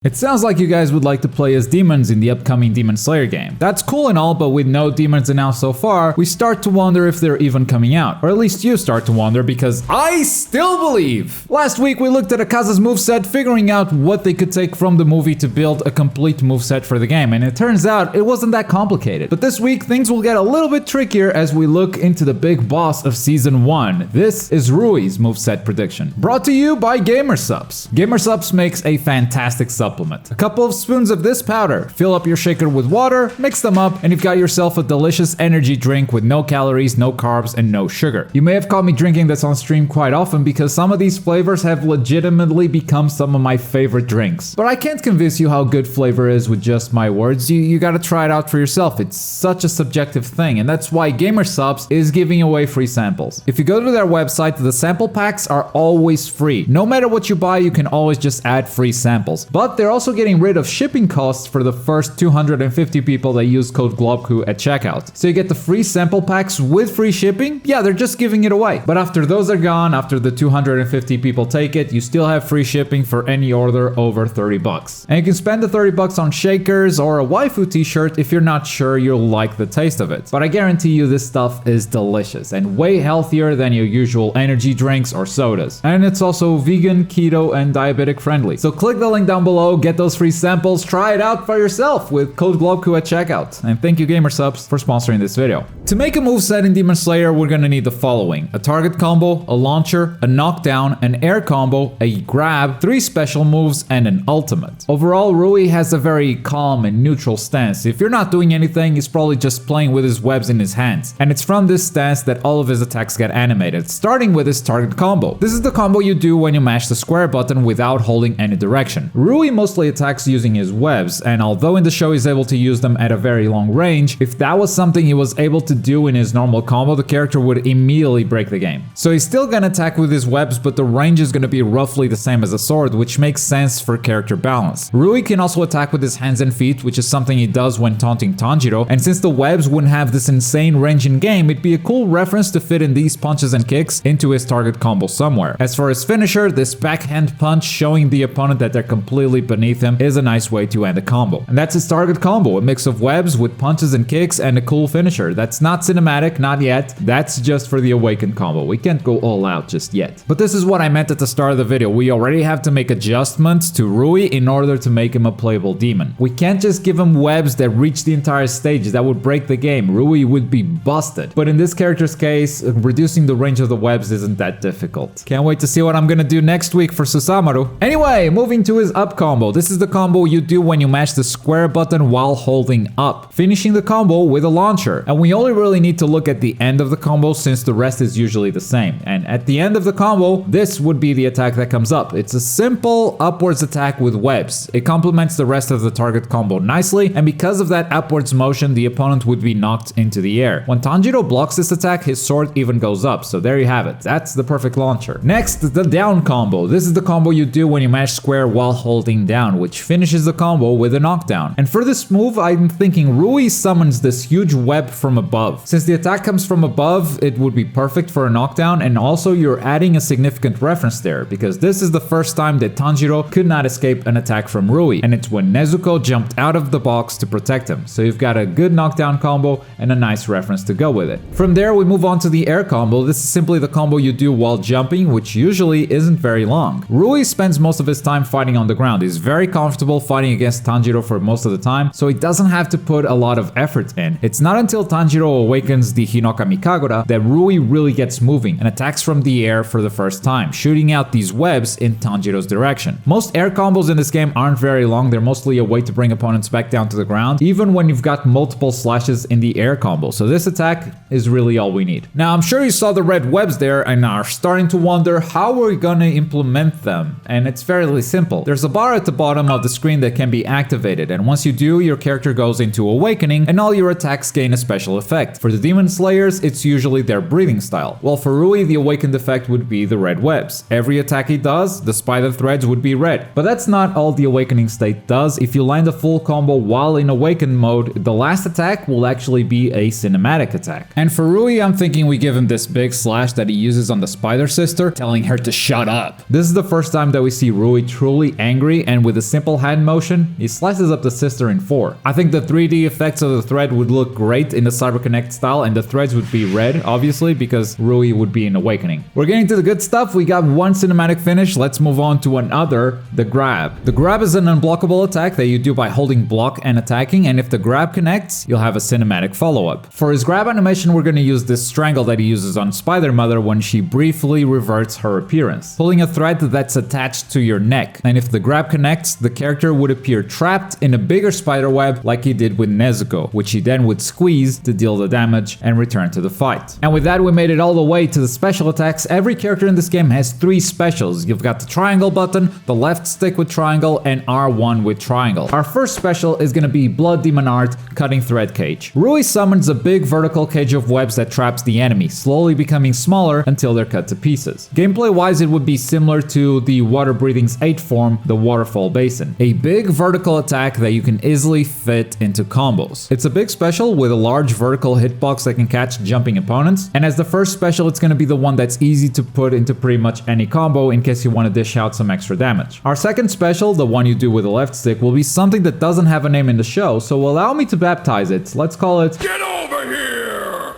It sounds like you guys would like to play as demons in the upcoming Demon Slayer game. That's cool and all, but with no demons announced so far, we start to wonder if they're even coming out. Or at least you start to wonder, because I still believe! Last week we looked at Akaza's moveset, figuring out what they could take from the movie to build a complete moveset for the game, and it turns out it wasn't that complicated. But this week things will get a little bit trickier as we look into the big boss of Season 1. This is Rui's moveset prediction. Brought to you by GamerSupps. GamerSupps makes a fantastic supplement. A couple of spoons of this powder, fill up your shaker with water, mix them up, and you've got yourself a delicious energy drink with no calories, no carbs, and no sugar. You may have caught me drinking this on stream quite often because some of these flavors have legitimately become some of my favorite drinks. But I can't convince you how good flavor is with just my words. You gotta try it out for yourself. It's such a subjective thing, and that's why GamerSupps is giving away free samples. If you go to their website, the sample packs are always free. No matter what you buy, you can always just add free samples. But they're also getting rid of shipping costs for the first 250 people that use code Globku at checkout. So you get the free sample packs with free shipping. Yeah, they're just giving it away. But after those are gone, after the 250 people take it, you still have free shipping for any order over 30 bucks. And you can spend the 30 bucks on shakers or a waifu t-shirt if you're not sure you'll like the taste of it. But I guarantee you this stuff is delicious and way healthier than your usual energy drinks or sodas. And it's also vegan, keto, and diabetic friendly. So click the link down below, get those free samples, try it out for yourself with code Globku at checkout. And thank you GamerSupps for sponsoring this video. To make a moveset in Demon Slayer, we're gonna need the following: a target combo, a launcher, a knockdown, an air combo, a grab, 3 special moves, and an ultimate. Overall, Rui has a very calm and neutral stance. If you're not doing anything, he's probably just playing with his webs in his hands. And it's from this stance that all of his attacks get animated, starting with his target combo. This is the combo you do when you mash the square button without holding any direction. Rui mostly attacks using his webs, and although in the show he's able to use them at a very long range, if that was something he was able to do in his normal combo, the character would immediately break the game. So he's still gonna attack with his webs, but the range is gonna be roughly the same as a sword, which makes sense for character balance. Rui can also attack with his hands and feet, which is something he does when taunting Tanjiro, and since the webs wouldn't have this insane range in game, it'd be a cool reference to fit in these punches and kicks into his target combo somewhere. As for his finisher, this backhand punch showing the opponent that they're completely beneath him is a nice way to end a combo. And that's his target combo, a mix of webs with punches and kicks and a cool finisher. That's not cinematic, not yet. That's just for the awakened combo. We can't go all out just yet. But this is what I meant at the start of the video. We already have to make adjustments to Rui in order to make him a playable demon. We can't just give him webs that reach the entire stage. That would break the game. Rui would be busted. But in this character's case, reducing the range of the webs isn't that difficult. Can't wait to see what I'm gonna do next week for Susamaru. Anyway, moving to his up combo. This is the combo you do when you mash the square button while holding up, finishing the combo with a launcher. And we only really need to look at the end of the combo since the rest is usually the same. And at the end of the combo, this would be the attack that comes up. It's a simple upwards attack with webs. It complements the rest of the target combo nicely, and because of that upwards motion, the opponent would be knocked into the air. When Tanjiro blocks this attack, his sword even goes up, so there you have it. That's the perfect launcher. Next, the down combo. This is the combo you do when you mash square while holding down, which finishes the combo with a knockdown. And for this move, I'm thinking Rui summons this huge web from above. Since the attack comes from above, it would be perfect for a knockdown, and also you're adding a significant reference there, because this is the first time that Tanjiro could not escape an attack from Rui, and it's when Nezuko jumped out of the box to protect him. So you've got a good knockdown combo and a nice reference to go with it. From there, we move on to the air combo. This is simply the combo you do while jumping, which usually isn't very long. Rui spends most of his time fighting on the ground. He's very comfortable fighting against Tanjiro for most of the time, so he doesn't have to put a lot of effort in. It's not until Tanjiro awakens the Hinoka Mikagura that Rui really gets moving and attacks from the air for the first time, shooting out these webs in Tanjiro's direction. Most air combos in this game aren't very long. They're mostly a way to bring opponents back down to the ground, even when you've got multiple slashes in the air combo. So this attack is really all we need. Now, I'm sure you saw the red webs there and are starting to wonder how we're gonna implement them. And it's fairly simple. There's a bar at the bottom of the screen that can be activated, and once you do, your character goes into awakening and all your attacks gain a special effect. For the Demon Slayers, it's usually their breathing style. While for Rui, the awakened effect would be the red webs. Every attack he does, the spider threads would be red. But that's not all the awakening state does. If you land a full combo while in awakened mode, the last attack will actually be a cinematic attack. And for Rui, I'm thinking we give him this big slash that he uses on the spider sister, telling her to shut up. This is the first time that we see Rui truly angry, and with a simple hand motion, he slices up the sister in 4. I think the 3D effects of the thread would look great in the CyberConnect style, and the threads would be red, obviously, because Rui would be in Awakening. We're getting to the good stuff. We got one cinematic finish. Let's move on to another, the grab. The grab is an unblockable attack that you do by holding block and attacking, and if the grab connects, you'll have a cinematic follow-up. For his grab animation, we're going to use this strangle that he uses on Spider Mother when she briefly reverts her appearance, pulling a thread that's attached to your neck. And if the grab connects, the character would appear trapped in a bigger spider web like he did with Nezuko, which he then would squeeze to deal the damage and return to the fight. And with that, we made it all the way to the special attacks. Every character in this game has 3 specials. You've got the triangle button, the left stick with triangle, and R1 with triangle. Our first special is going to be Blood Demon Art, Cutting Thread Cage. Rui summons a big vertical cage of webs that traps the enemy, slowly becoming smaller until they're cut to pieces. Gameplay wise, it would be similar to the Water Breathing's 8th form, the Waterfall Basin. A big vertical attack that you can easily fit into combos. It's a big special with a large vertical hitbox that can catch jumping opponents, and as the first special, it's going to be the one that's easy to put into pretty much any combo in case you want to dish out some extra damage. Our second special, the one you do with the left stick, will be something that doesn't have a name in the show, so allow me to baptize it. Let's call it Get Over Here!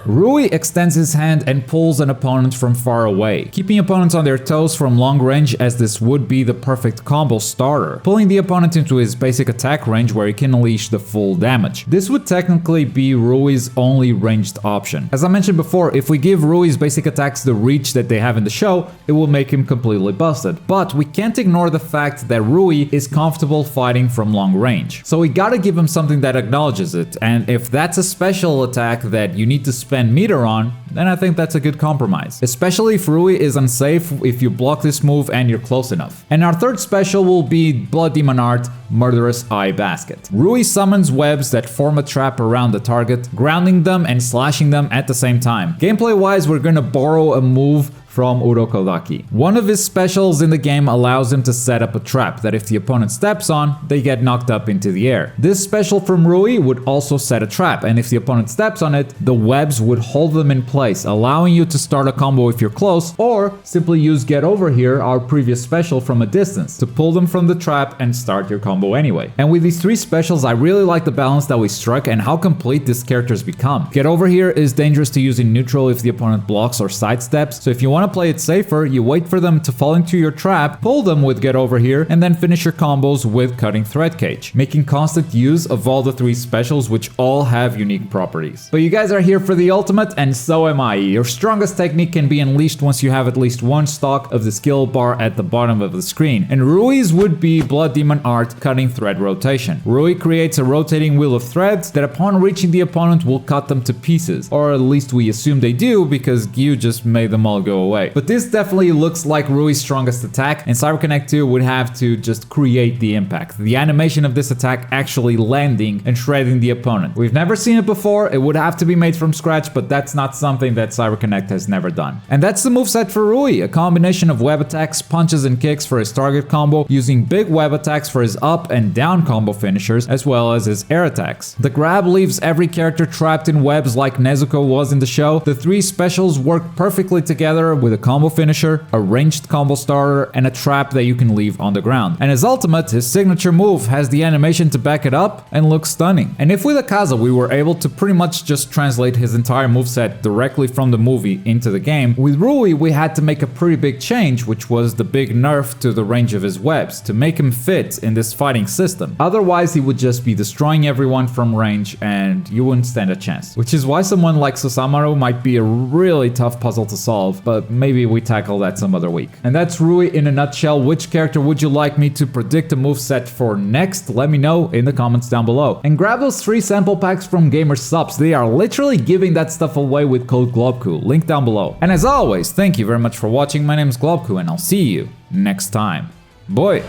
Rui extends his hand and pulls an opponent from far away, keeping opponents on their toes from long range, as this would be the perfect combo starter, pulling the opponent into his basic attack range where he can unleash the full damage. This would technically be Rui's only ranged option. As I mentioned before, if we give Rui's basic attacks the reach that they have in the show, it will make him completely busted. But we can't ignore the fact that Rui is comfortable fighting from long range. So we gotta give him something that acknowledges it, and if that's a special attack that you need to spend meter on, then I think that's a good compromise. Especially if Rui is unsafe if you block this move and you're close enough. And our third special will be Blood Demon Art, Murderous Eye Basket. Rui summons webs that form a trap around the target, grounding them and slashing them at the same time. Gameplay wise, we're gonna borrow a move from Urokodaki. One of his specials in the game allows him to set up a trap that if the opponent steps on, they get knocked up into the air. This special from Rui would also set a trap, and if the opponent steps on it, the webs would hold them in place, allowing you to start a combo if you're close, or simply use Get Over Here, our previous special, from a distance to pull them from the trap and start your combo anyway. And with these 3 specials, I really like the balance that we struck and how complete this character's become. Get Over Here is dangerous to use in neutral if the opponent blocks or sidesteps, so if you want to play it safer, you wait for them to fall into your trap, pull them with Get Over Here, and then finish your combos with Cutting Thread Cage, making constant use of all the 3 specials, which all have unique properties. But you guys are here for the ultimate, and so am I. Your strongest technique can be unleashed once you have at least 1 stock of the skill bar at the bottom of the screen, and Rui's would be Blood Demon Art, Cutting Thread Rotation. Rui creates a rotating wheel of threads that upon reaching the opponent will cut them to pieces, or at least we assume they do because Gyu just made them all go away. But this definitely looks like Rui's strongest attack, and CyberConnect 2 would have to just create the impact. The animation of this attack actually landing and shredding the opponent. We've never seen it before, it would have to be made from scratch, but that's not something that CyberConnect has never done. And that's the moveset for Rui, a combination of web attacks, punches, and kicks for his target combo, using big web attacks for his up and down combo finishers, as well as his air attacks. The grab leaves every character trapped in webs like Nezuko was in the show. The 3 specials work perfectly together with a combo finisher, a ranged combo starter, and a trap that you can leave on the ground. And his ultimate, his signature move, has the animation to back it up and looks stunning. And if with Akaza we were able to pretty much just translate his entire moveset directly from the movie into the game, with Rui we had to make a pretty big change, which was the big nerf to the range of his webs, to make him fit in this fighting system. Otherwise he would just be destroying everyone from range and you wouldn't stand a chance. Which is why someone like Susamaru might be a really tough puzzle to solve, but maybe we tackle that some other week. And that's Rui in a nutshell. Which character would you like me to predict a moveset for next? Let me know in the comments down below. And grab those 3 sample packs from Gamer Subs. They are literally giving that stuff away with code Globku. Link down below. And as always, thank you very much for watching. My name is Globku and I'll see you next time. Boy!